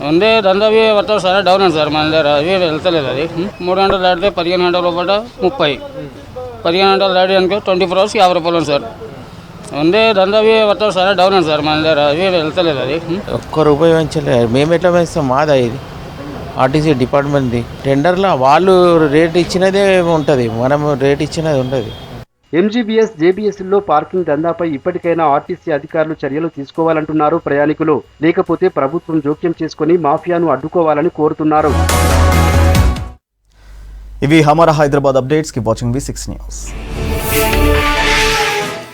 ఉండే దందావి పడతారు సార్, డౌన్ ఉంది సార్ మన దగ్గర, అవి వెళ్తలేదు అది. 3 గంటలు దాటితే 15 గంటల లోపల 30, 15 గంటలు దాటి అనుకో 24 అవర్స్కి 50 రూపాయలు ఉంది సార్. ఉండే దందావి మొత్తం సరే డౌన్ ఉంది సార్ మన దగ్గర అవి వెళ్తలేదు అది ఒక్క రూపాయి పెంచలేదు. మేము ఎట్లా పెంచుతాం? మాదా ఇది ఆర్టీసీ డిపార్ట్మెంట్ది. టెండర్లో వాళ్ళు రేట్ ఇచ్చినదే ఉంటుంది, మనం రేట్ ఇచ్చినది ఉంటుంది. ఎంజీబీఎస్ జేబీఎస్లో పార్కింగ్ దందాపై ఇప్పటికైనా ఆర్టీసీ అధికారులు చర్యలు తీసుకోవాలంటున్నారు ప్రయాణికులు. లేకపోతే ప్రభుత్వం జోక్యం చేసుకుని మాఫియాను అడ్డుకోవాలని కోరుతున్నారు. ఇవి Hamara Hyderabad updates. Keep watching V6 news.